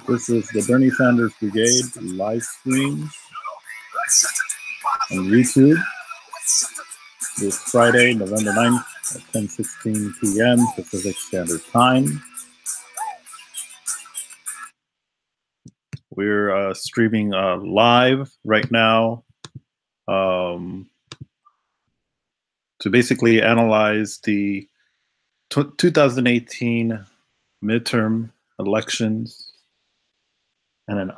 This is the Bernie Sanders Brigade live stream on YouTube this Friday, November 9th at 10:16 p.m. Pacific Standard Time. We're streaming live right now to basically analyze the 2018 midterm elections and then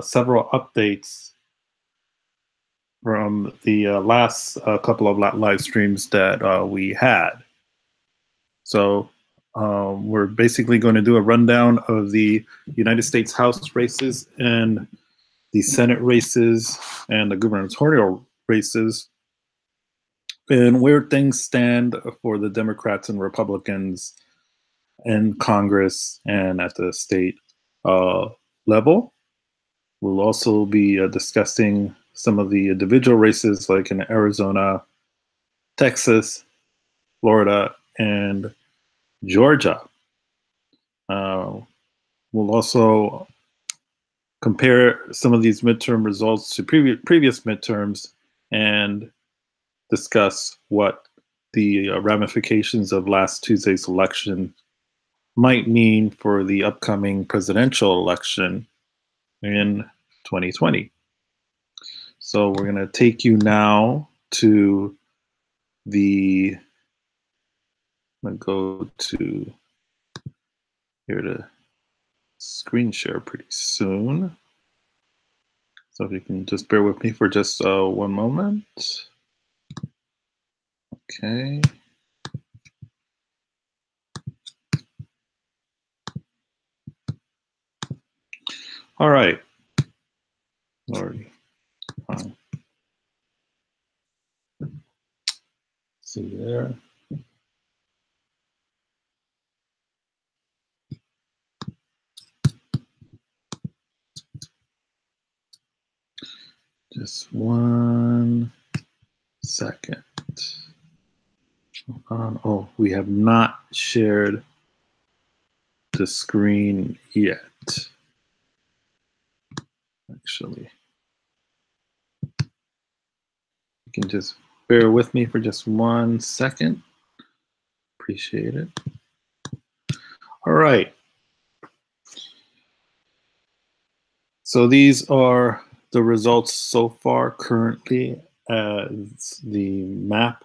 several updates from the last couple of live streams that we had. So we're basically going to do a rundown of the United States House races and the Senate races and the gubernatorial races, and where things stand for the Democrats and Republicans in Congress and at the state level. We'll also be discussing some of the individual races like in Arizona, Texas, Florida, and Georgia. We'll also compare some of these midterm results to previous midterms and discuss what the ramifications of last Tuesday's election might mean for the upcoming presidential election in 2020. So we're going to take you now to the, I'm going to go to here to screen share pretty soon. So if you can just bear with me for just one moment. Okay. All right. Already. See there. Just 1 second. Oh, we have not shared the screen yet. Actually, you can just bear with me for just 1 second. Appreciate it. All right. So these are the results so far currently as the map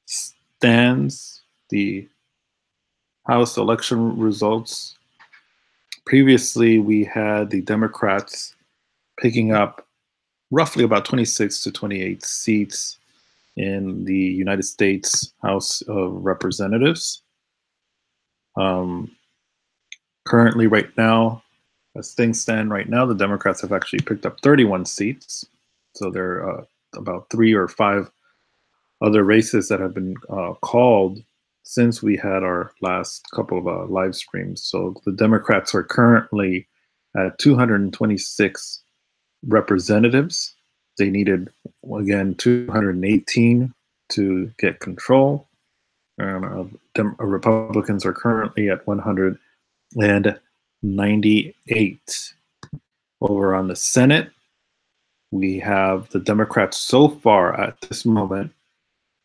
stands. The House election results. Previously, we had the Democrats picking up roughly about 26 to 28 seats in the United States House of Representatives. Currently, right now, as things stand right now, the Democrats have actually picked up 31 seats. So there are about 3 or 5 other races that have been called since we had our last couple of live streams. So the Democrats are currently at 226 representatives. They needed, again, 218 to get control. Republicans are currently at 198. Over on the Senate, we have the Democrats so far at this moment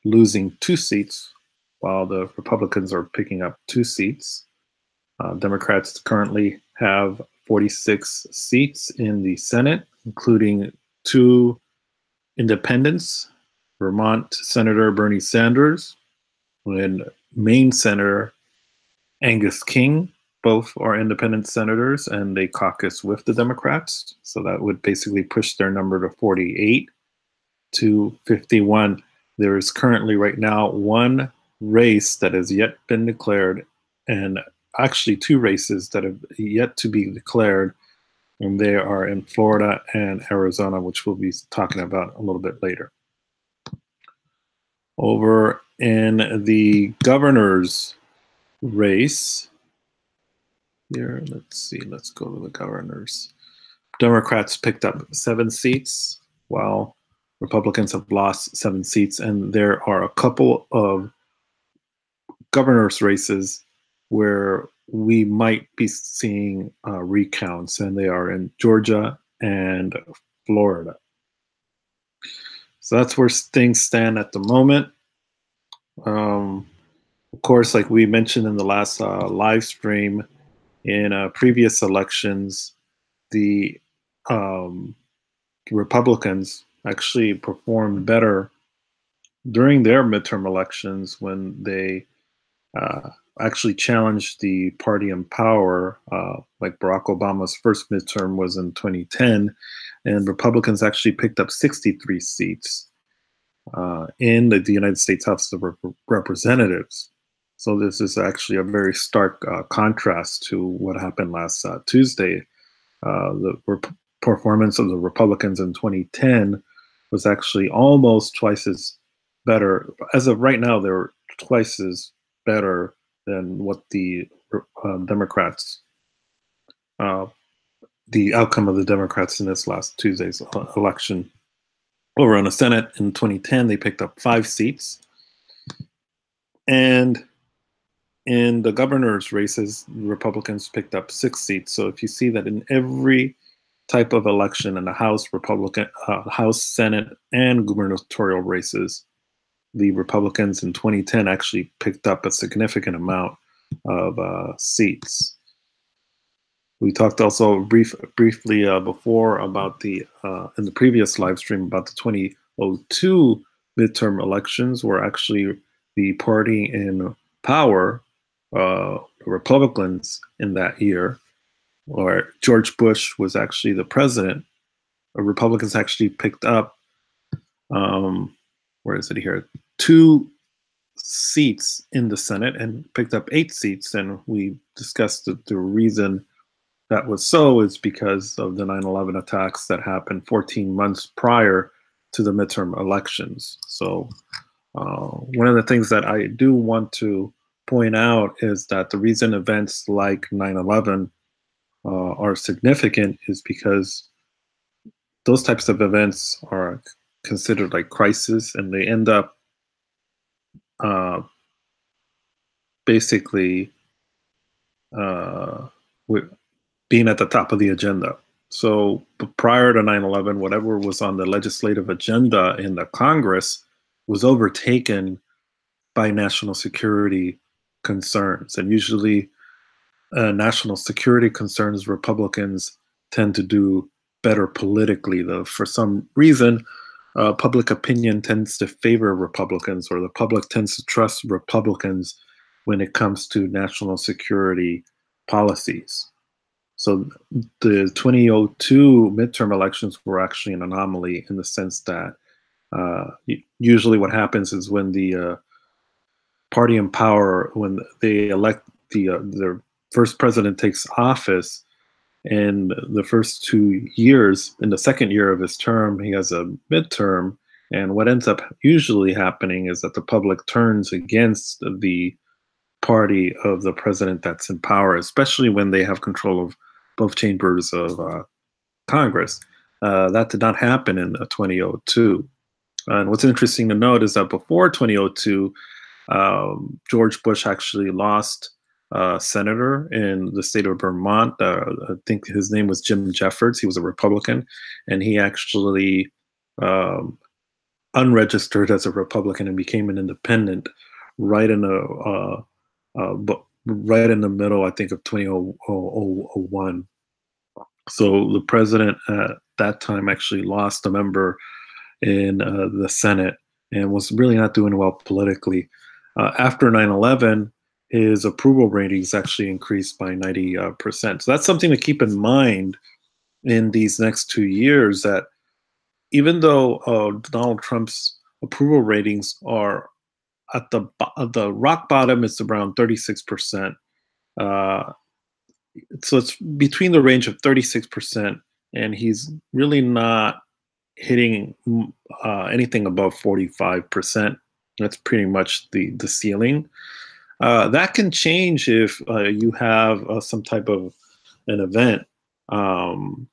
losing 2 seats, while the Republicans are picking up 2 seats. Democrats currently have 46 seats in the Senate, including 2 independents Vermont Senator Bernie Sanders and Maine Senator Angus King. Both are independent senators, and they caucus with the Democrats. So that would basically push their number to 48 to 51. There is currently right now one race that has yet been declared, and actually two races that have yet to be declared, and they are in Florida and Arizona, which we'll be talking about a little bit later. Over in the governor's race, here, let's see, let's go to the governors. Democrats picked up 7 seats, while Republicans have lost 7 seats, and there are a couple of governor's races where we might be seeing recounts, and they are in Georgia and Florida. So that's where things stand at the moment. Of course, like we mentioned in the last live stream, in previous elections, the Republicans actually performed better during their midterm elections when they actually challenged the party in power. Like Barack Obama's first midterm was in 2010, and Republicans actually picked up 63 seats in the United States House of Representatives. So this is actually a very stark contrast to what happened last Tuesday. The performance of the Republicans in 2010 was actually almost twice as better. As of right now, they're twice as better than what the Democrats, the outcome of the Democrats in this last Tuesday's election. Over on the Senate in 2010, they picked up 5 seats. And in the governor's races, Republicans picked up 6 seats. So if you see that in every type of election in the House, House, Senate, and gubernatorial races, the Republicans in 2010 actually picked up a significant amount of seats. We talked also briefly before about the in the previous live stream about the 2002 midterm elections, where actually the party in power, Republicans in that year, or George Bush was actually the president, Republicans actually picked up, where is it here, 2 seats in the Senate and picked up 8 seats. And we discussed that the reason that was so is because of the 9/11 attacks that happened 14 months prior to the midterm elections. So one of the things that I do want to point out is that the reason events like 9/11 are significant is because those types of events are considered like crisis, and they end up basically being at the top of the agenda. So prior to 9/11, whatever was on the legislative agenda in the Congress was overtaken by national security concerns. And usually national security concerns, Republicans tend to do better politically. Though for some reason, public opinion tends to favor Republicans, or the public tends to trust Republicans when it comes to national security policies. So the 2002 midterm elections were actually an anomaly in the sense that usually what happens is when the party in power, when they elect their first president takes office, in the first 2 years, in the second year of his term, he has a midterm. And what ends up usually happening is that the public turns against the party of the president that's in power, especially when they have control of both chambers of Congress. That did not happen in 2002. And what's interesting to note is that before 2002, George Bush actually lost a senator in the state of Vermont. I think his name was Jim Jeffords. He was a Republican, and he actually unregistered as a Republican and became an independent right in the middle, I think, of 2001. So the president at that time actually lost a member in the Senate, and was really not doing well politically. After 9/11, his approval ratings actually increased by 90%. So that's something to keep in mind in these next 2 years, that even though Donald Trump's approval ratings are at the rock bottom, it's around 36%. Uh, so it's between the range of 36%, and he's really not hitting anything above 45%. That's pretty much the ceiling. That can change if you have some type of an event, um,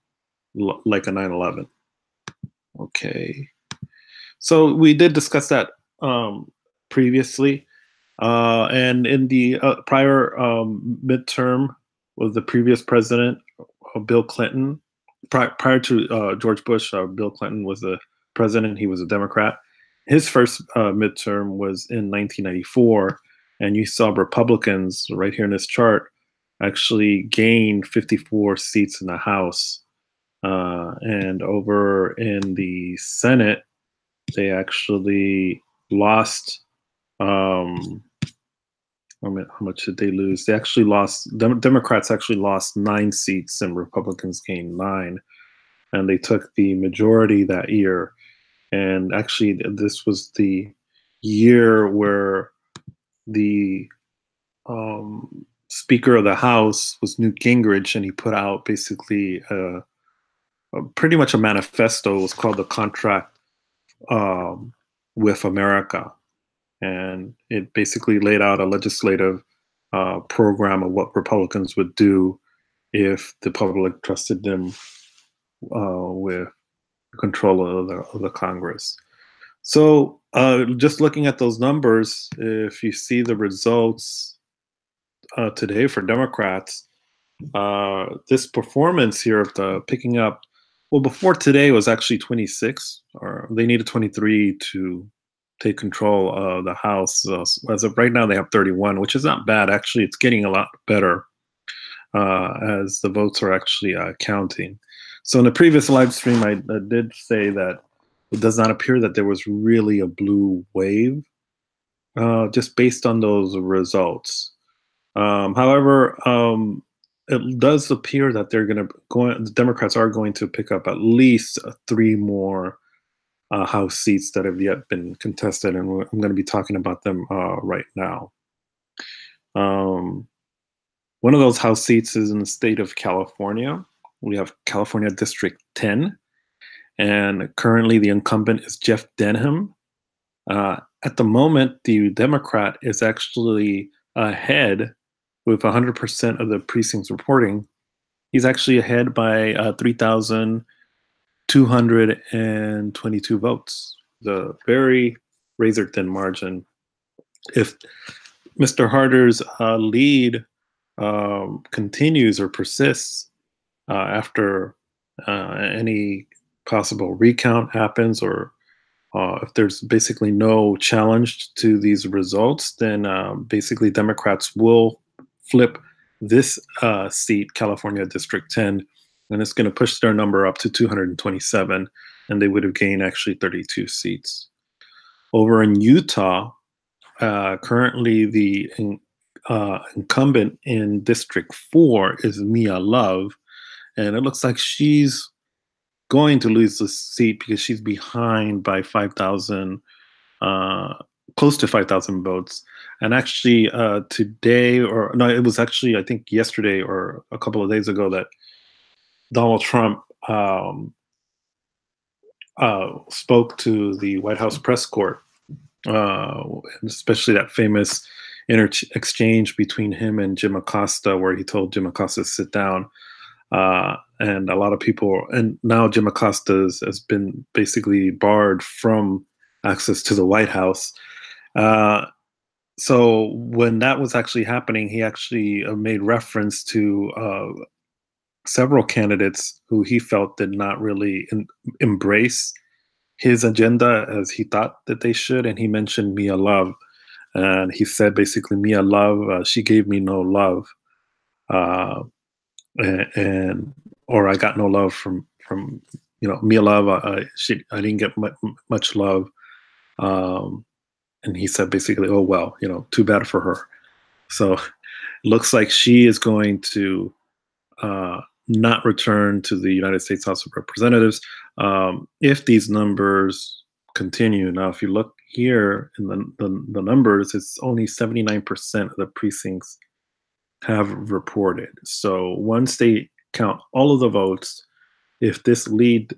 like a 9/11. Okay. So we did discuss that previously. And in the prior midterm with the previous president, Bill Clinton, prior to George Bush, Bill Clinton was the president. He was a Democrat. His first midterm was in 1994. And you saw Republicans right here in this chart actually gained 54 seats in the House. And over in the Senate, they actually lost. How much did they lose? They actually lost. Democrats actually lost 9 seats, and Republicans gained 9, and they took the majority that year. And actually, this was the year where the Speaker of the House was Newt Gingrich, and he put out basically pretty much a manifesto. It was called the Contract with America, and it basically laid out a legislative program of what Republicans would do if the public trusted them with control of the Congress. So just looking at those numbers, if you see the results today for Democrats, this performance here of the picking up, well, before today was actually 26, or they needed 23 to take control of the House. As of right now, they have 31, which is not bad. Actually, it's getting a lot better as the votes are actually counting. So in the previous live stream, I did say that it does not appear that there was really a blue wave, just based on those results. However, it does appear that the Democrats are going to pick up at least 3 more House seats that have yet been contested, and I'm going to be talking about them right now. One of those House seats is in the state of California. We have California District 10, and currently the incumbent is Jeff Denham. At the moment, the Democrat is actually ahead with 100% of the precincts reporting. He's actually ahead by 3,222 votes. The very razor thin margin. If Mr. Harder's lead continues or persists after any possible recount happens, or if there's basically no challenge to these results, then basically Democrats will flip this seat, California District 10, and it's going to push their number up to 227, and they would have gained actually 32 seats. Over in Utah, currently the incumbent in District 4 is Mia Love, and it looks like she's going to lose the seat because she's behind by 5,000, close to 5,000 votes. And actually today, or no, it was actually, I think yesterday or a couple of days ago, that Donald Trump spoke to the White House press corps, especially that famous exchange between him and Jim Acosta, where he told Jim Acosta to sit down. And a lot of people, and now Jim Acosta has been basically barred from access to the White House. So when that was actually happening, he actually made reference to several candidates who he felt did not really embrace his agenda as he thought that they should. And he mentioned Mia Love. And he said basically, Mia Love, she gave me no love. Or I got no love from Mia Love. I didn't get much love Um, and he said basically, "Oh well, too bad for her." So it looks like she is going to not return to the United States House of Representatives if these numbers continue. Now, if you look here in the numbers, it's only 79% of the precincts have reported. So once they count all of the votes, if this lead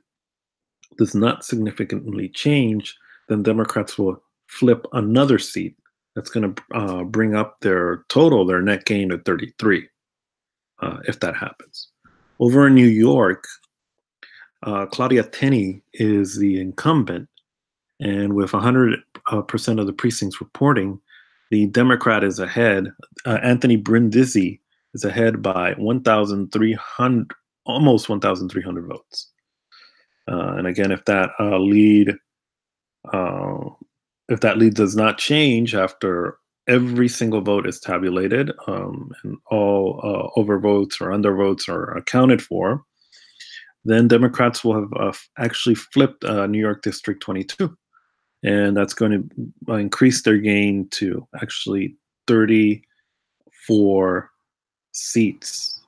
does not significantly change, then Democrats will flip another seat. That's going to bring up their total, their net gain to 33, if that happens. Over in New York, Claudia Tenney is the incumbent, and with 100% of the precincts reporting, the Democrat is ahead. Anthony Brindisi is ahead by 1,300, almost 1,300 votes. And again, uh, if that lead does not change after every single vote is tabulated and all overvotes or undervotes are accounted for, then Democrats will have actually flipped New York District 22. And that's going to increase their gain to actually 34 seats.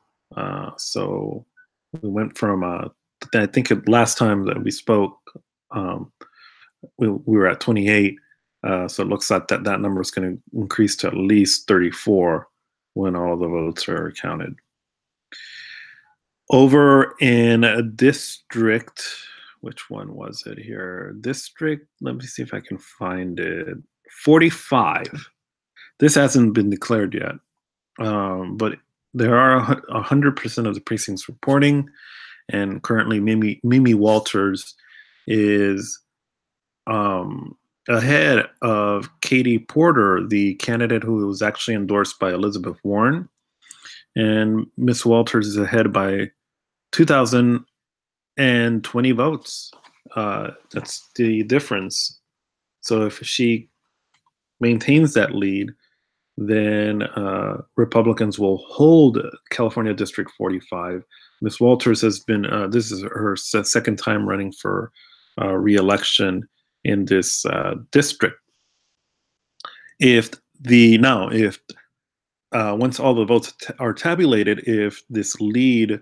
So we went from, I think last time that we spoke, we were at 28. So it looks like that number is going to increase to at least 34 when all the votes are counted. Over in a district, which one was it here? District, let me see if I can find it. 45. This hasn't been declared yet, but there are 100% of the precincts reporting, and currently Mimi Walters is ahead of Katie Porter, the candidate who was actually endorsed by Elizabeth Warren. And Miss Walters is ahead by 2,020 votes. That's the difference. So if she maintains that lead, then Republicans will hold California District 45. Miss Walters has been, this is her second time running for re-election in this district. Once all the votes are tabulated, if this lead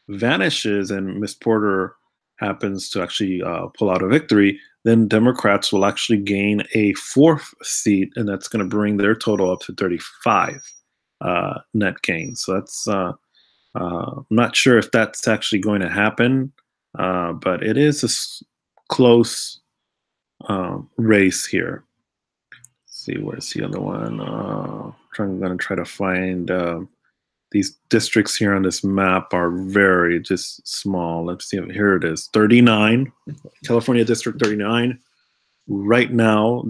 vanishes and Miss Porter happens to actually pull out a victory, then Democrats will actually gain a fourth seat, and that's going to bring their total up to 35 net gain. So that's I'm not sure if that's actually going to happen, but it is a close race here. Let's see, where's the other one? I'm going to try to find these districts here on this map are very just small. Let's see, here it is, 39, California District 39. Right now,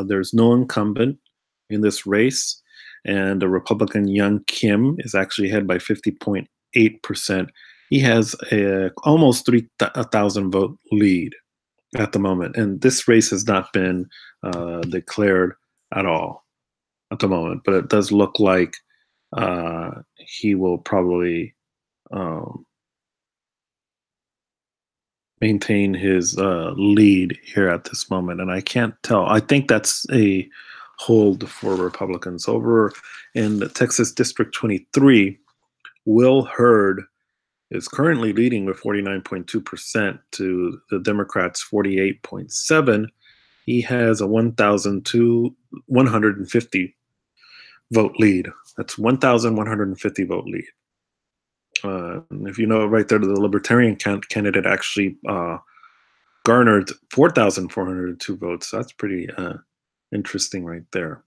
there's no incumbent in this race, and the Republican Young Kim is actually ahead by 50.8%. He has a almost 3,000 vote lead at the moment, and this race has not been declared at all at the moment, but it does look like he will probably maintain his lead here at this moment. And I can't tell. I think that's a hold for Republicans. Over in the Texas District 23, Will Hurd is currently leading with 49.2% to the Democrats' 48.7%. He has a 1,150 vote lead. That's 1,150 vote lead. If you know right there, the Libertarian candidate actually garnered 4,402 votes. So that's pretty interesting right there.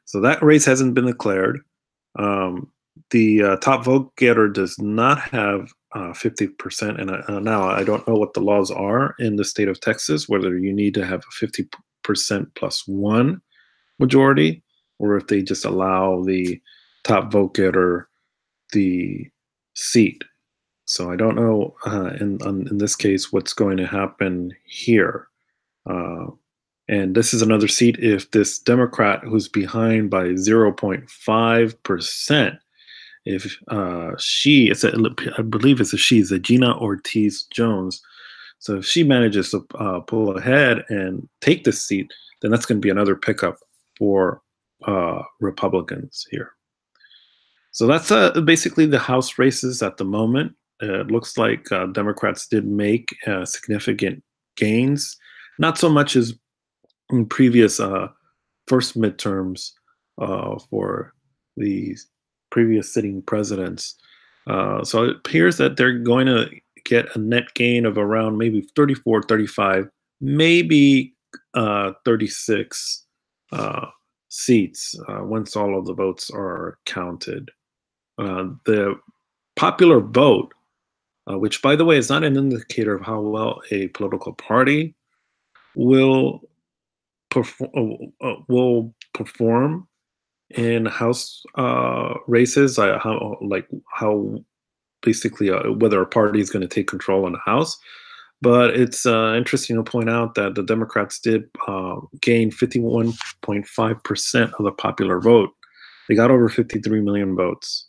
So that race hasn't been declared. The top vote getter does not have 50%. And now I don't know what the laws are in the state of Texas, whether you need to have a 50% plus one majority, or if they just allow the top vote getter the seat. So I don't know in this case what's going to happen here. And this is another seat if this Democrat who's behind by 0.5%, if I believe it's a she, Zegina Ortiz Jones, So if she manages to pull ahead and take this seat, then that's going to be another pickup for Republicans here. So that's basically the House races at the moment. It looks like Democrats did make significant gains, not so much as in previous first midterms for the previous sitting presidents. So it appears that they're going to get a net gain of around maybe 34, 35, maybe 36 seats once all of the votes are counted. The popular vote, which by the way is not an indicator of how well a political party will perform in House races, how basically whether a party is going to take control in the House. But it's interesting to point out that the Democrats did gain 51.5% of the popular vote. They got over 53 million votes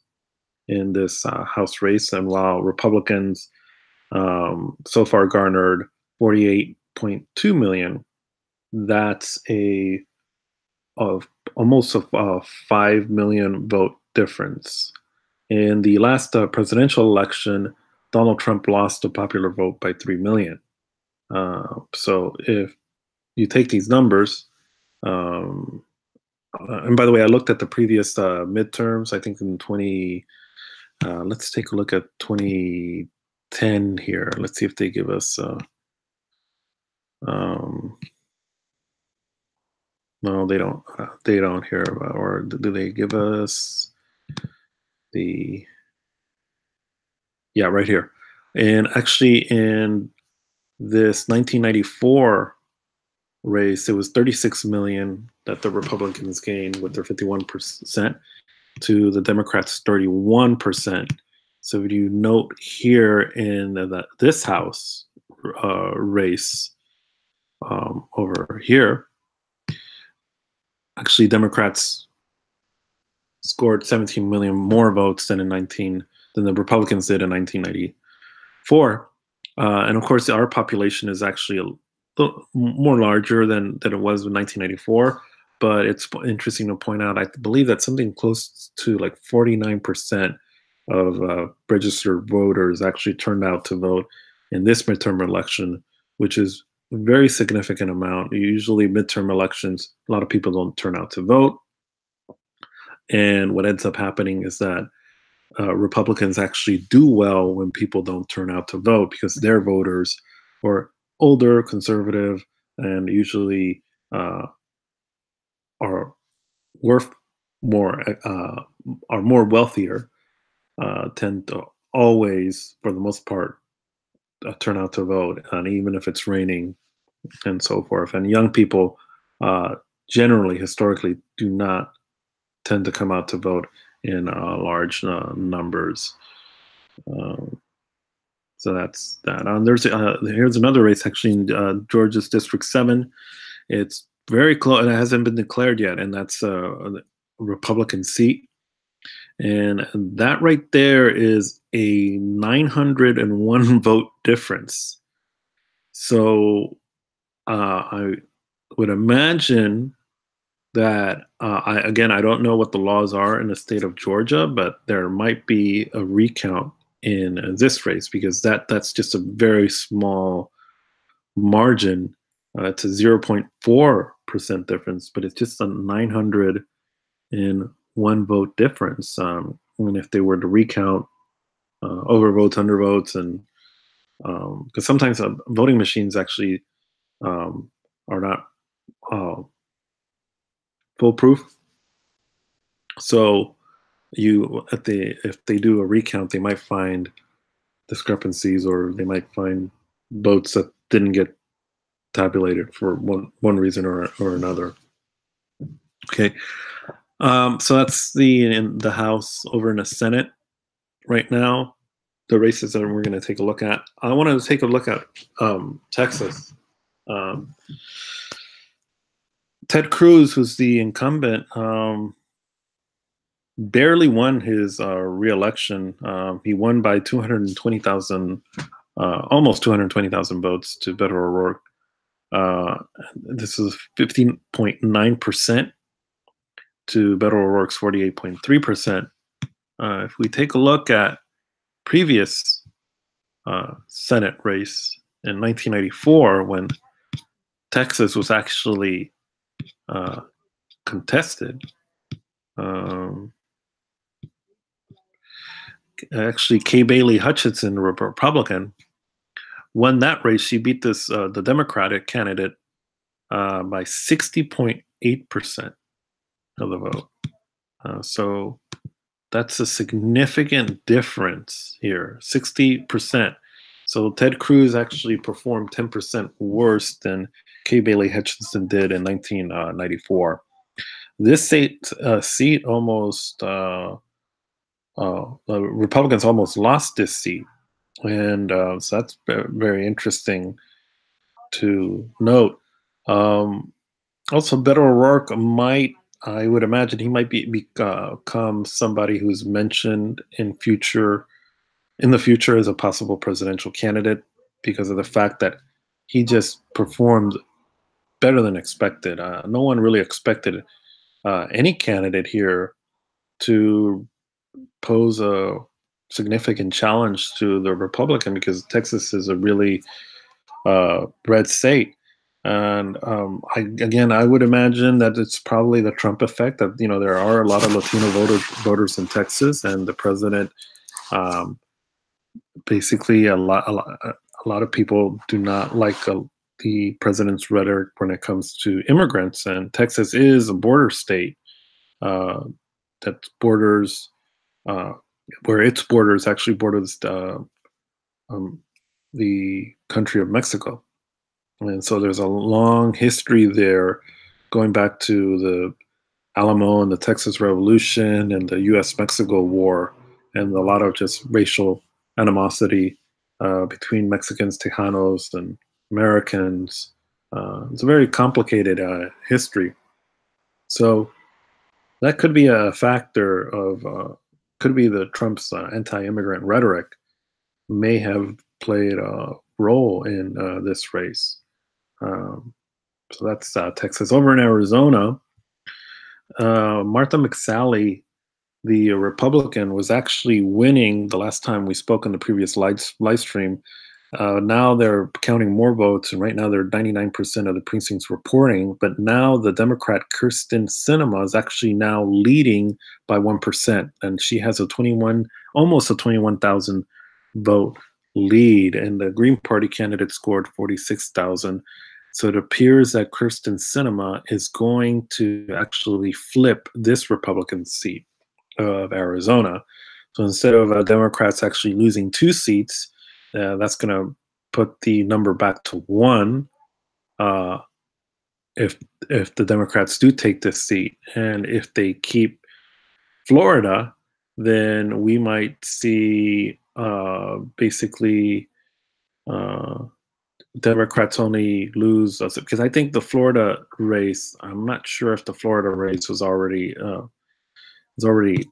in this House race, and while Republicans so far garnered 48.2 million, that's almost a 5 million vote difference. In the last presidential election, Donald Trump lost the popular vote by 3 million. So if you take these numbers, and by the way, I looked at the previous midterms, I think in let's take a look at 2010 here. Let's see if they give us, no, they don't here, or do they give us yeah, right here. And actually in this 1994 race, it was 36 million that the Republicans gained with their 51% to the Democrats' 31%. So if you note here in this House race over here, actually Democrats scored 17 million more votes than the Republicans did in 1994. And of course, our population is actually a little more larger than it was in 1994. But it's interesting to point out, I believe that something close to like 49% of registered voters actually turned out to vote in this midterm election, which is a very significant amount. Usually midterm elections, a lot of people don't turn out to vote. And what ends up happening is that Republicans actually do well when people don't turn out to vote because their voters are older, conservative, and usually are worth more, are more wealthier, tend to always, for the most part, turn out to vote, and even if it's raining and so forth. And young people generally, historically, do not tend to come out to vote in large numbers. So that's that. Here's another race actually in Georgia's District 7. It's very close. It hasn't been declared yet, and that's a Republican seat. And that right there is a 901 vote difference. So I would imagine that I don't know what the laws are in the state of Georgia, but there might be a recount in this race because that's just a very small margin. It's a 0.4% difference, but it's just a 901 vote difference. And if they were to recount overvotes, undervotes, and because sometimes voting machines actually are not foolproof. So if they do a recount, they might find discrepancies, or they might find votes that didn't get tabulated for one reason or another. Okay, so that's in the House. Over in the Senate right now, the races that we're going to take a look at. I want to take a look at Texas. Ted Cruz, who's the incumbent, barely won his re-election. He won by 220,000 almost 220,000 votes to Beto O'Rourke. This is 15.9% to Beto O'Rourke's 48.3%. If we take a look at previous Senate race in 1994, when Texas was actually contested, actually Kay Bailey Hutchinson, a Republican, won that race. She beat the Democratic candidate by 60.8% of the vote. So that's a significant difference here, 60%. So Ted Cruz actually performed 10% worse than Kay Bailey Hutchinson did in 1994. This seat almost, the Republicans almost lost this seat. And so that's very interesting to note. Also, Beto O'Rourke might, I would imagine he might become somebody who's mentioned in the future as a possible presidential candidate because of the fact that he just performed better than expected. No one really expected any candidate here to pose a significant challenge to the Republican because Texas is a really red state. And I would imagine that it's probably the Trump effect that, there are a lot of Latino voters in Texas, and the president, basically a lot of people do not like the president's rhetoric when it comes to immigrants. And Texas is a border state that borders, where its borders actually borders the country of Mexico. And so there's a long history there going back to the Alamo and the Texas Revolution and the US-Mexico War, and a lot of just racial animosity between Mexicans, Tejanos, and Americans. It's a very complicated history. So that could be a factor of, could be the Trump's anti-immigrant rhetoric may have played a role in this race. So that's Texas. Over in Arizona, Martha McSally, the Republican, was actually winning the last time we spoke in the previous live stream. Now they're counting more votes, and right now they're 99% of the precincts reporting. But now the Democrat Kirsten Sinema is actually now leading by 1%, and she has almost a 21,000 vote lead, and the Green Party candidate scored 46,000. So it appears that Kirsten Sinema is going to actually flip this Republican seat of Arizona. So instead of Democrats actually losing 2 seats, that's going to put the number back to 1 if the Democrats do take this seat. And if they keep Florida, then we might see basically Democrats only lose, because I think the Florida race, I'm not sure if the Florida race was already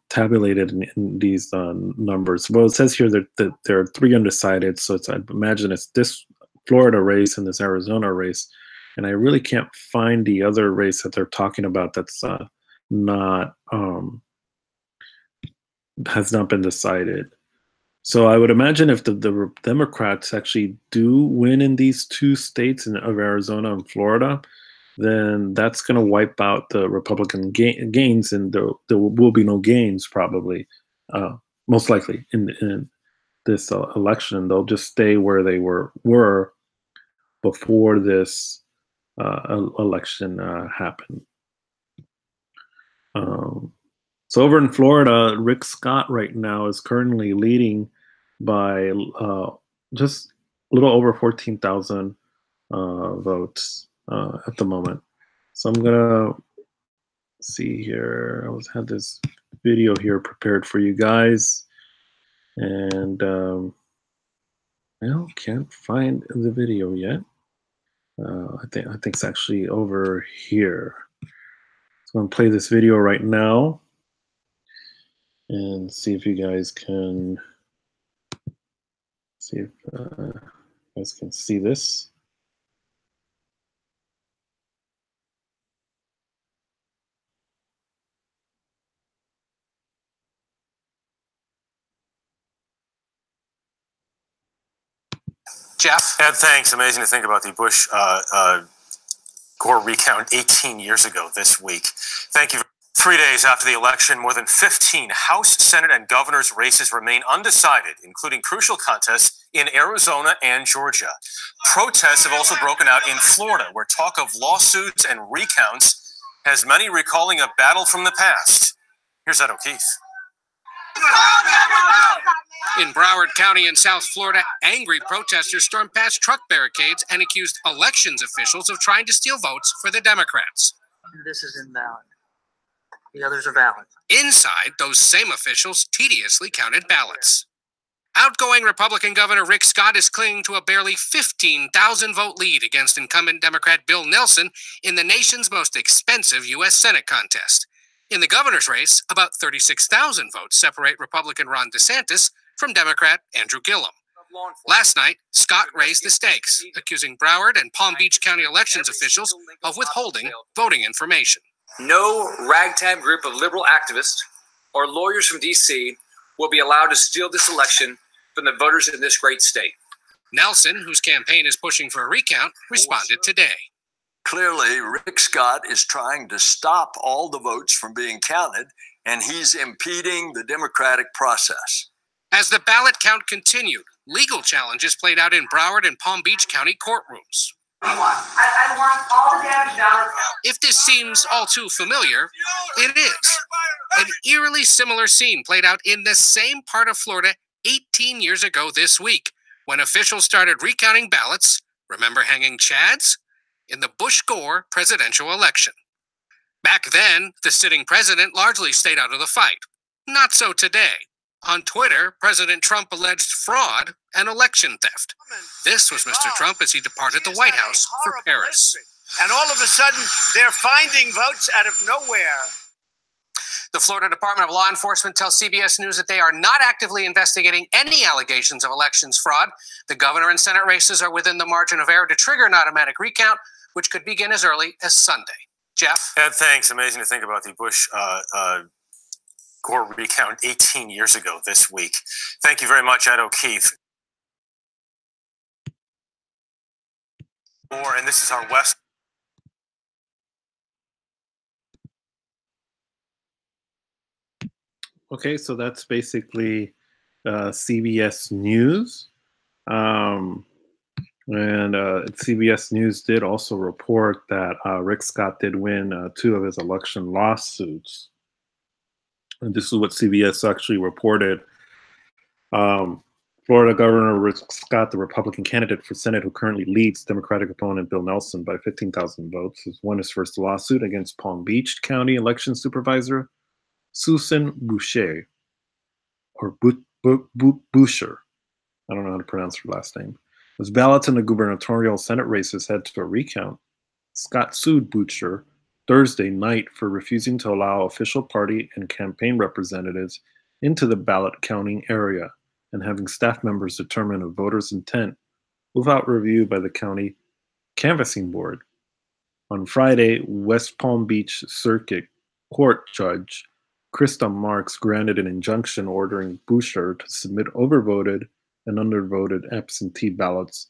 tabulated in these numbers. Well, it says here that there are 3 undecided, so I imagine it's this Florida race and this Arizona race, and I really can't find the other race that they're talking about that's not has not been decided. So I would imagine if the Democrats actually do win in these 2 states of Arizona and Florida, then that's going to wipe out the Republican gains, and there will be no gains probably, most likely in this election. They'll just stay where they were before this election happened. So over in Florida, Rick Scott right now is currently leading by just a little over 14,000 votes at the moment. So I'm gonna see here. I had this video here prepared for you guys, and can't find the video yet. I think it's actually over here. So I'm gonna play this video right now and see if you guys can See if you guys can see this. Jeff? Ed, thanks. Amazing to think about the Bush Gore recount 18 years ago this week. Thank you. 3 days after the election, more than 15 House, Senate, and governor's races remain undecided, including crucial contests in Arizona and Georgia. Protests have also broken out in Florida, where talk of lawsuits and recounts has many recalling a battle from the past. Here's Ed O'Keefe. In Broward County in South Florida, angry protesters stormed past truck barricades and accused elections officials of trying to steal votes for the Democrats. This is invalid. The others are valid. Inside, those same officials tediously counted ballots. Outgoing Republican Governor Rick Scott is clinging to a barely 15,000 vote lead against incumbent Democrat Bill Nelson in the nation's most expensive U.S. Senate contest. In the governor's race, about 36,000 votes separate Republican Ron DeSantis from Democrat Andrew Gillum. Last night, Scott raised the stakes, accusing Broward and Palm Beach County elections officials of withholding voting information. No ragtag group of liberal activists or lawyers from D.C. will be allowed to steal this election from the voters in this great state. Nelson, whose campaign is pushing for a recount, responded today. Clearly, Rick Scott is trying to stop all the votes from being counted, and he's impeding the democratic process. As the ballot count continued, legal challenges played out in Broward and Palm Beach County courtrooms. I want all the damaged ballots. If this seems all too familiar, it is. An eerily similar scene played out in the same part of Florida 18 years ago this week, when officials started recounting ballots, remember hanging chads? In the Bush-Gore presidential election. Back then, the sitting president largely stayed out of the fight. Not so today. On Twitter, President Trump alleged fraud and election theft. This was Mr. Trump as he departed the White House for Paris. And all of a sudden, they're finding votes out of nowhere. The Florida Department of Law Enforcement tells CBS News that they are not actively investigating any allegations of elections fraud. The governor and Senate races are within the margin of error to trigger an automatic recount, which could begin as early as Sunday. Jeff? Ed, thanks. Amazing to think about the Bush Gore recount 18 years ago this week. Thank you very much, Ed O'Keefe. And this is our West. Okay, so that's basically CBS News. And CBS News did also report that Rick Scott did win 2 of his election lawsuits. And this is what CBS actually reported. Florida Governor Rick Scott, the Republican candidate for Senate who currently leads Democratic opponent Bill Nelson by 15,000 votes, has won his first lawsuit against Palm Beach County election supervisor Susan Boucher, or Boucher. I don't know how to pronounce her last name. As ballots in the gubernatorial Senate races head to a recount, Scott sued Boucher Thursday night for refusing to allow official party and campaign representatives into the ballot counting area and having staff members determine a voter's intent without review by the county canvassing board. On Friday, West Palm Beach Circuit Court Judge Krista Marks granted an injunction ordering Boucher to submit overvoted and undervoted absentee ballots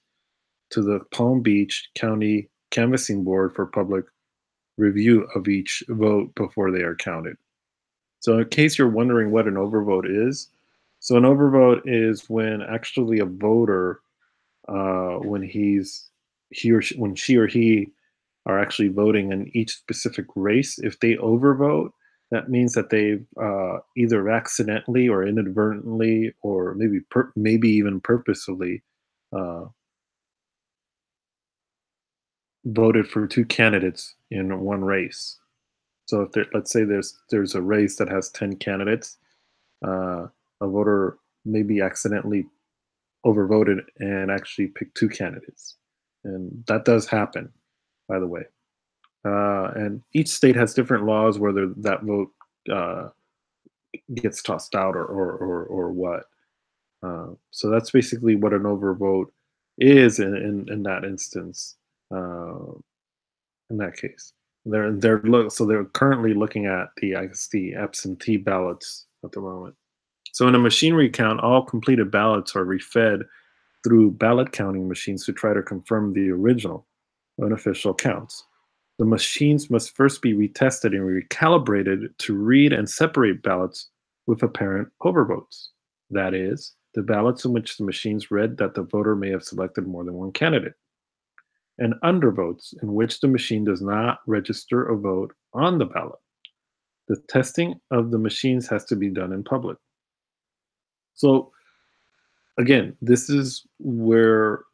to the Palm Beach County Canvassing Board for public review of each vote before they are counted. So in case you're wondering what an overvote is, so an overvote is when actually a voter, when she or he are actually voting in each specific race, if they overvote, that means that they've either accidentally or inadvertently or maybe even purposefully voted for 2 candidates in one race. So if let's say there's a race that has 10 candidates, a voter maybe accidentally overvoted and actually picked 2 candidates, and that does happen, by the way. And each state has different laws whether that vote gets tossed out or what. So that's basically what an overvote is in that instance. In that case, so they're currently looking at the, I guess, the absentee ballots at the moment. So in a machine recount, all completed ballots are refed through ballot counting machines to try to confirm the original unofficial counts. The machines must first be retested and recalibrated to read and separate ballots with apparent overvotes. That is, the ballots in which the machines read that the voter may have selected more than one candidate, and undervotes in which the machine does not register a vote on the ballot. The testing of the machines has to be done in public. So, again, this is where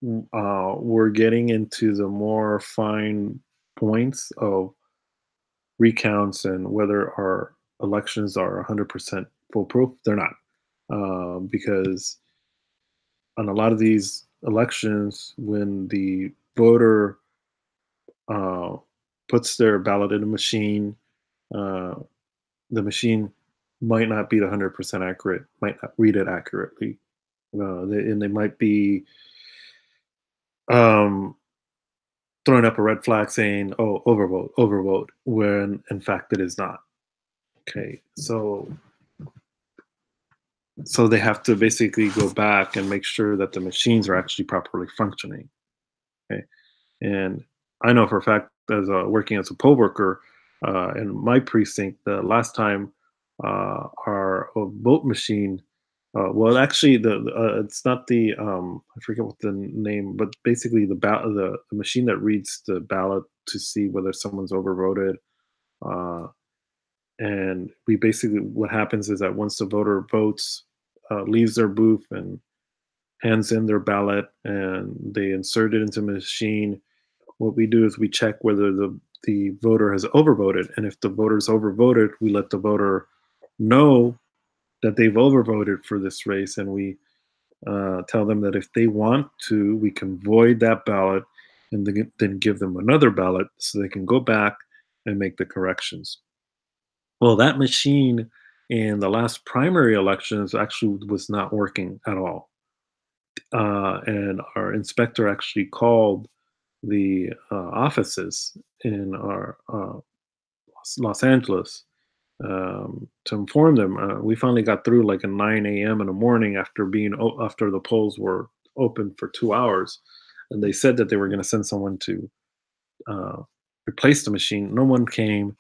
we're getting into the more fine points of recounts and whether our elections are 100% foolproof. They're not, because on a lot of these elections, when the voter uh, puts their ballot in a machine, uh, the machine might not be 100% accurate, might not read it accurately, and they might be um, throwing up a red flag saying, "Oh, overvote, overvote," when in fact it is not. Okay, so they have to basically go back and make sure that the machines are actually properly functioning. Okay, and I know for a fact, as working as a poll worker in my precinct, the last time our vote machine, well, actually, it's not the I forget what the name, but basically the machine that reads the ballot to see whether someone's overvoted. Uh, and we basically, what happens is that once the voter votes, leaves their booth and hands in their ballot, and they insert it into the machine, what we do is we check whether the voter has overvoted, and if the voter's overvoted, we let the voter know that they've overvoted for this race, and we tell them that if they want to, we can void that ballot and then give them another ballot so they can go back and make the corrections. Well, that machine in the last primary elections actually was not working at all. And our inspector actually called the offices in our Los Angeles to inform them. We finally got through like at 9 a.m. in the morning after after the polls were open for 2 hours, and they said that they were going to send someone to uh, replace the machine. No one came.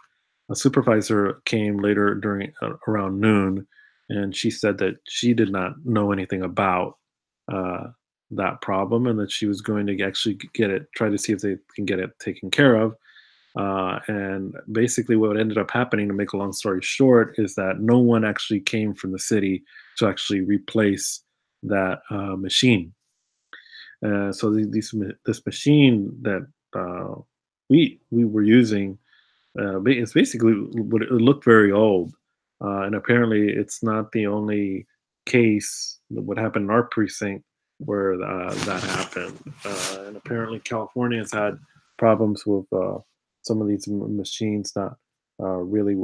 A supervisor came later during around noon, and she said that she did not know anything about uh, that problem, and that she was going to actually get it, try to see if they can get it taken care of. And basically, what ended up happening, to make a long story short, is that no one actually came from the city to actually replace that machine. So this machine that we were using, it's basically what it looked very old, and apparently it's not the only case that what happened in our precinct where that happened. And apparently California has had problems with some of these machines not really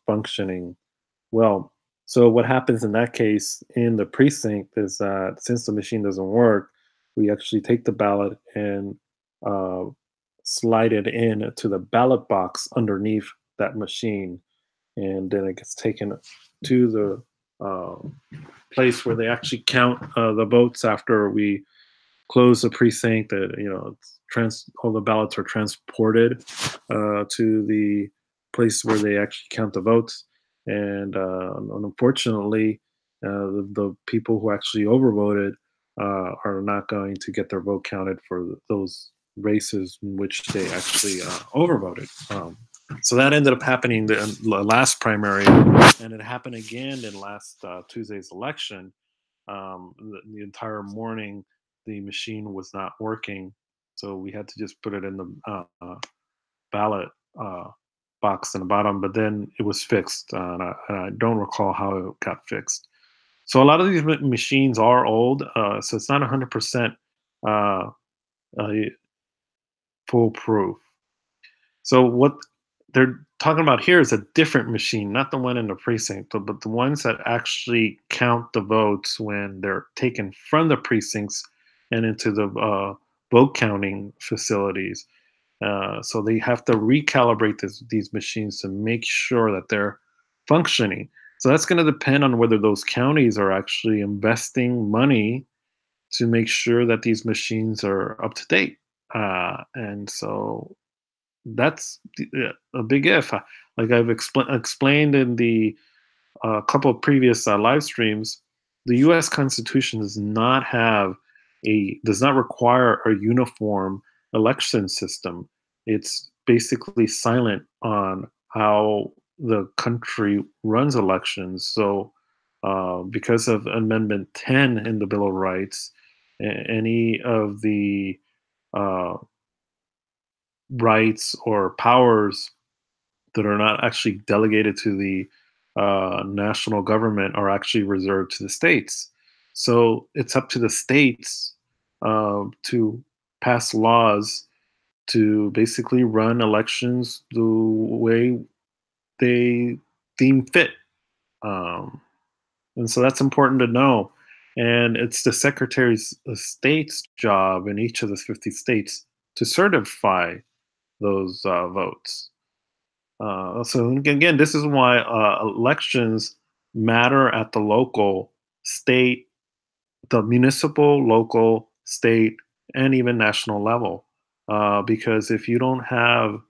functioning well. So what happens in that case in the precinct is that since the machine doesn't work, we actually take the ballot and uh, slide it in to the ballot box underneath that machine, and then it gets taken to the place where they actually count the votes after we close the precinct. That all the ballots are transported to the place where they actually count the votes, and unfortunately, the people who actually overvoted are not going to get their vote counted for those races in which they actually overvoted. So that ended up happening the last primary, and it happened again in last Tuesday's election. The entire morning, the machine was not working, so we had to just put it in the ballot box in the bottom. But then it was fixed, and I don't recall how it got fixed. So a lot of these machines are old, so it's not 100% uh, foolproof. So what they're talking about here is a different machine, not the one in the precinct, but the ones that actually count the votes when they're taken from the precincts and into the vote counting facilities. So they have to recalibrate these machines to make sure that they're functioning. So that's going to depend on whether those counties are actually investing money to make sure that these machines are up to date. And so that's a big if. Like I've explained in the couple of previous live streams, the U.S. Constitution does not require a uniform election system. It's basically silent on how the country runs elections. So, because of Amendment 10 in the Bill of Rights, any of the uh, rights or powers that are not actually delegated to the national government are actually reserved to the states. So it's up to the states to pass laws to basically run elections the way they deem fit. Um, and so that's important to know. And it's the Secretary's of State's job in each of the 50 states to certify those votes. So again, this is why elections matter at the local, state, the municipal, local, state, and even national level. Because if you don't have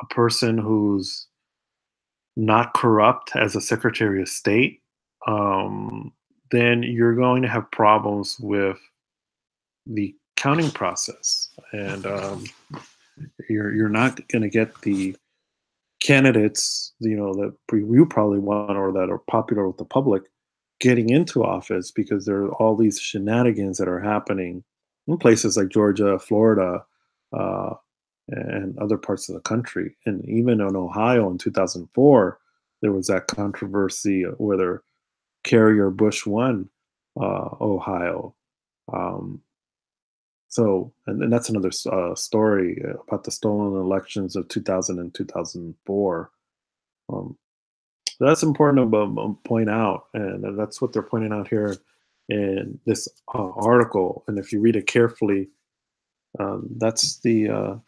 a person who's not corrupt as a Secretary of State, then you're going to have problems with the counting process, and you're not going to get the candidates, that you probably want or that are popular with the public getting into office, because there are all these shenanigans that are happening in places like Georgia, Florida, uh, and other parts of the country. And even in Ohio in 2004, there was that controversy whether Kerry or Bush won Ohio. Um, and that's another story about the stolen elections of 2000 and 2004. Um, that's important to point out, and that's what they're pointing out here in this article. And if you read it carefully, that's the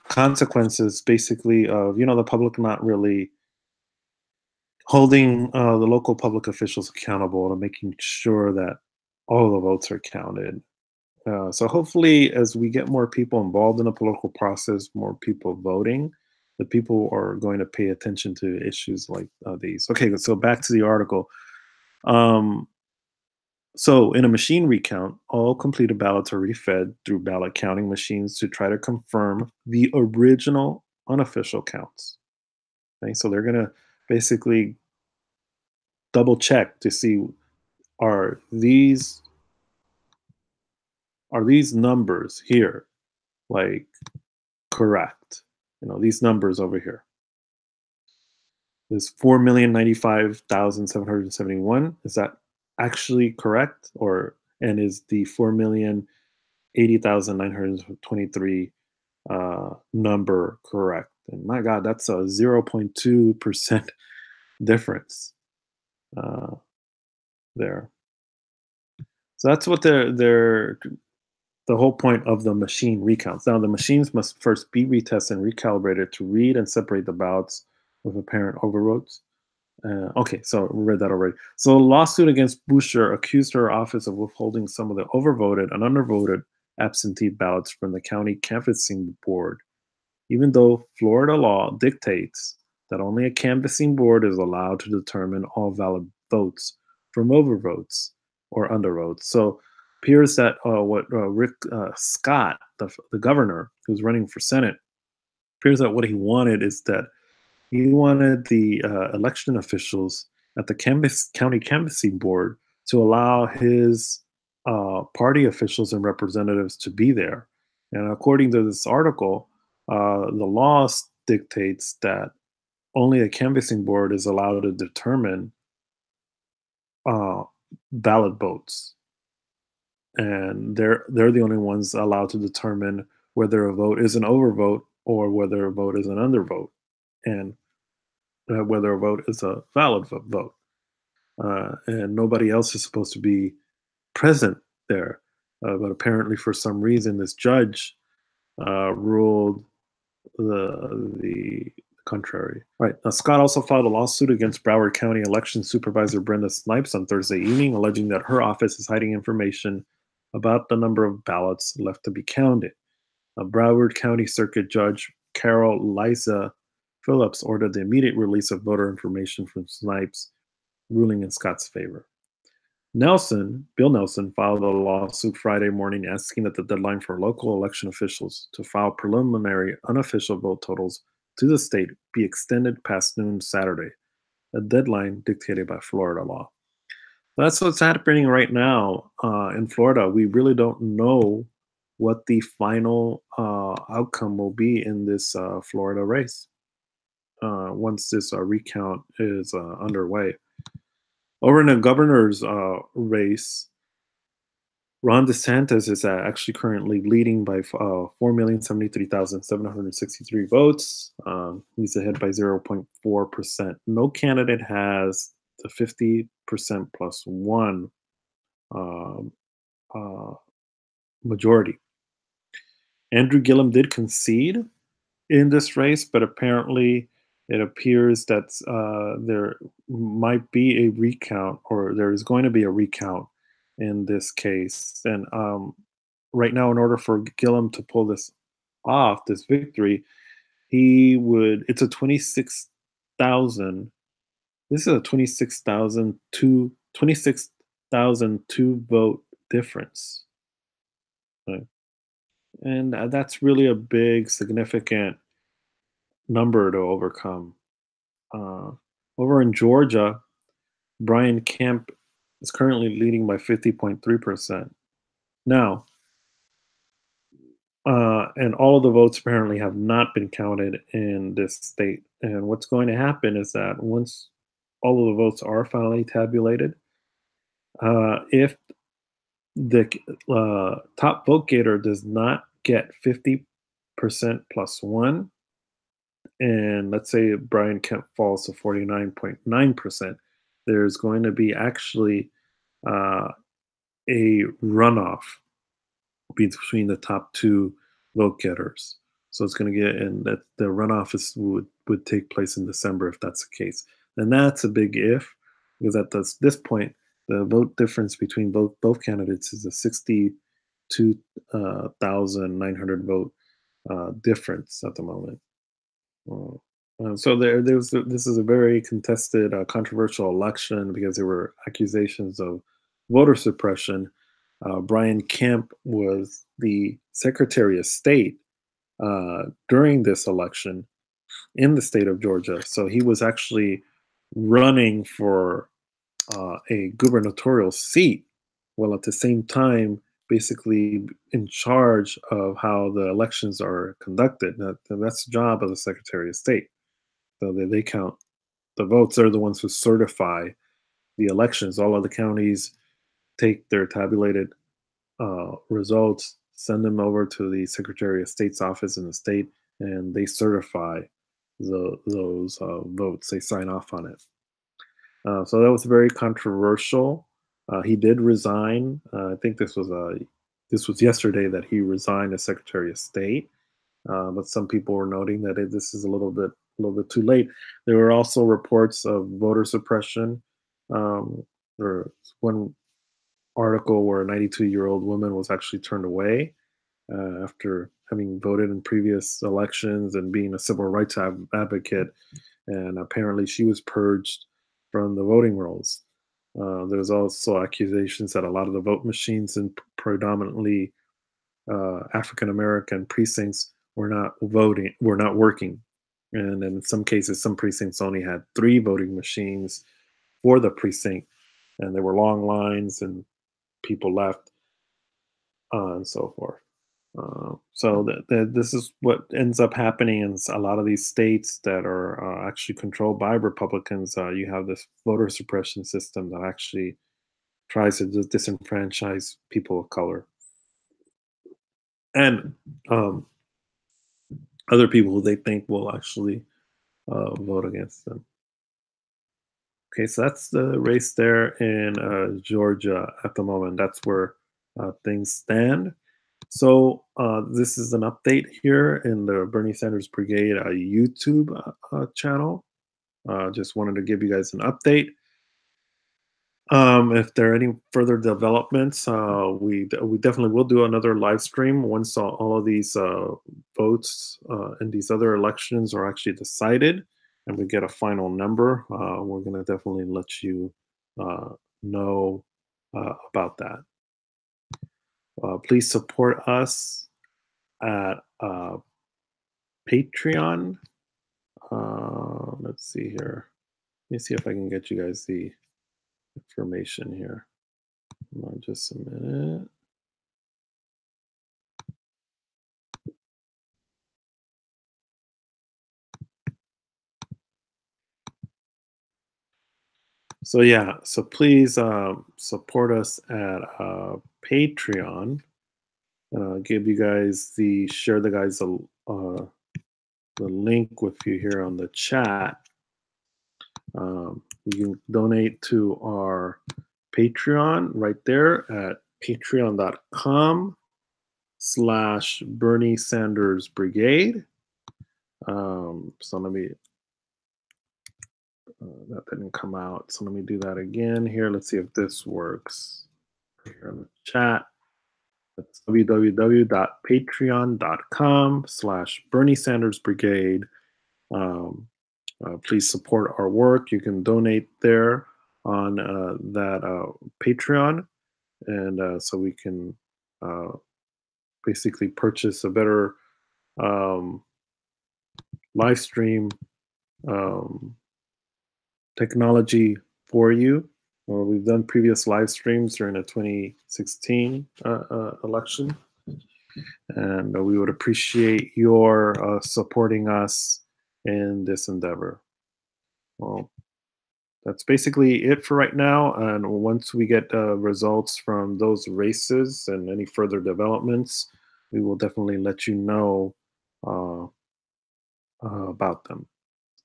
consequences, basically, of the public not really holding the local public officials accountable and making sure that all the votes are counted. So hopefully, as we get more people involved in the political process, more people voting, the people are going to pay attention to issues like these. Okay, so back to the article. So in a machine recount, all completed ballots are refed through ballot counting machines to try to confirm the original unofficial counts. Okay, so they're going to basically double check to see, are these numbers here like correct? These numbers over here. Is 4,095,771. Is that actually correct? And is the 4,080,923 number correct? And my God, that's a 0.2% difference there. So that's what the whole point of the machine recounts. Now, the machines must first be retested and recalibrated to read and separate the ballots with apparent overvotes. Okay, so we read that already. So a lawsuit against Boucher accused her office of withholding some of the overvoted and undervoted absentee ballots from the county canvassing board, even though Florida law dictates that only a canvassing board is allowed to determine all valid votes from overvotes or undervotes. So appears that what Rick Scott, the governor who's running for Senate, appears that what he wanted is that he wanted the election officials at the county canvassing board to allow his party officials and representatives to be there. And according to this article, the law dictates that only a canvassing board is allowed to determine ballot votes, and they're the only ones allowed to determine whether a vote is an overvote or whether a vote is an undervote. and whether a vote is a valid vote. And nobody else is supposed to be present there. But apparently, for some reason, this judge ruled the contrary. Right. Now, Scott also filed a lawsuit against Broward County Election Supervisor Brenda Snipes on Thursday evening, alleging that her office is hiding information about the number of ballots left to be counted. Broward County Circuit Judge Carol Liza Phillips ordered the immediate release of voter information from Snipes, ruling in Scott's favor. Bill Nelson, filed a lawsuit Friday morning asking that the deadline for local election officials to file preliminary unofficial vote totals to the state be extended past noon Saturday, a deadline dictated by Florida law. That's what's happening right now in Florida. We really don't know what the final outcome will be in this Florida race once this recount is underway. Over in the governor's race, Ron DeSantis is actually currently leading by 4,073,763 votes. He's ahead by 0.4%. No candidate has the 50% plus one majority. Andrew Gillum did concede in this race, but apparently it appears that there might be a recount, or there is going to be a recount in this case. And right now, in order for Gillum to pull this off, this victory, it's a 26,000. This is a 26,002 vote difference. Right? And that's really a big, significant number to overcome. Over in Georgia, Brian Kemp is currently leading by 50.3%. Now, and all of the votes apparently have not been counted in this state. And what's going to happen is that once all of the votes are finally tabulated, if the top vote getter does not get 50% plus one, and let's say Brian Kemp falls to 49.9%, there's going to be actually a runoff between the top two vote getters. So it's going to get, and that the runoff would take place in December if that's the case. And that's a big if, because at this point, the vote difference between both candidates is a 62,900 vote difference at the moment. So this is a very contested, controversial election because there were accusations of voter suppression. Brian Kemp was the Secretary of State during this election in the state of Georgia. So he was actually running for a gubernatorial seat, while at the same time basically in charge of how the elections are conducted. That's the job of the Secretary of State. So they count the votes. They're the ones who certify the elections. All of the counties take their tabulated results, send them over to the Secretary of State's office in the state, and they certify those votes. They sign off on it. So that was very controversial. He did resign. I think this was yesterday that he resigned as Secretary of State. But some people were noting that this is a little bit too late. There were also reports of voter suppression. There was one article where a 92-year-old woman was actually turned away after having voted in previous elections and being a civil rights advocate, and apparently she was purged from the voting rolls. There's also accusations that a lot of the vote machines in predominantly African American precincts were not working. And in some cases, some precincts only had 3 voting machines for the precinct, and there were long lines and people left, and so forth. So this is what ends up happening in a lot of these states that are actually controlled by Republicans. You have this voter suppression system that actually tries to disenfranchise people of color and other people who they think will actually vote against them. Okay, so that's the race there in Georgia at the moment. That's where things stand. So this is an update here in the Bernie Sanders Brigade YouTube channel. Just wanted to give you guys an update. If there are any further developments, we definitely will do another live stream once all of these votes in these other elections are actually decided and we get a final number. We're going to definitely let you know about that. Please support us at Patreon. Let's see here. Let me see if I can get you guys the information here. Hold on just a minute. So yeah, so please support us at Patreon. Give you guys share the guys the link with you here on the chat. You can donate to our Patreon right there at patreon.com/Bernie Sanders Brigade. So let me, that didn't come out. So let me do that again here. Let's see if this works. Here in the chat. That's www.patreon.com/Bernie Sanders Brigade. Please support our work. You can donate there on that Patreon, and so we can basically purchase a better live stream technology for you. We've done previous live streams during the 2016 election, and we would appreciate your supporting us in this endeavor. Well, that's basically it for right now. And once we get results from those races and any further developments, we will definitely let you know about them.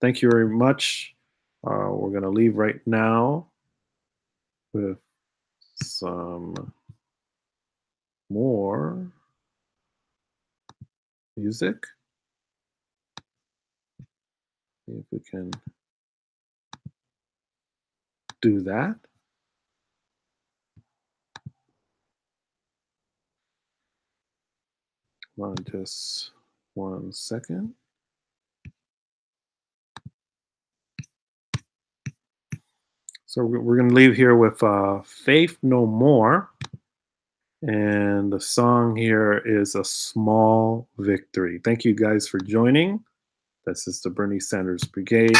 Thank you very much. We're going to leave right now with some more music. See if we can do that. Hold on just 1 second. So we're going to leave here with Faith No More. And the song here is A Small Victory. Thank you guys for joining. This is the Bernie Sanders Brigade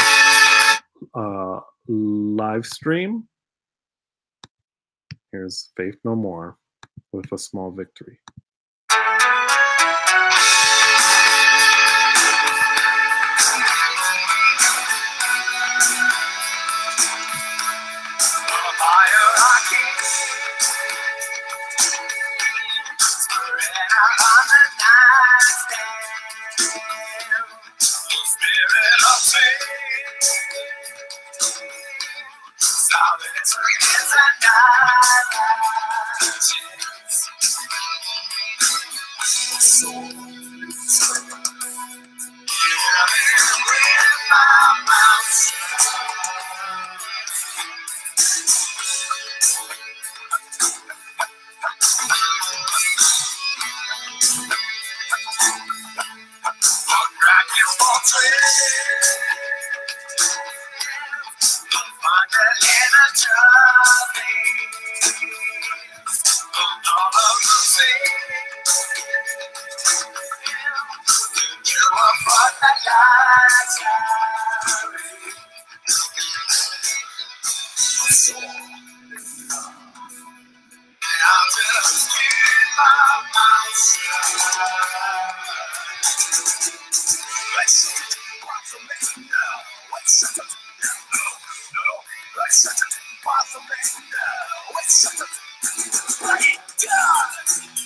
live stream. Here's Faith No More with A Small Victory. Let's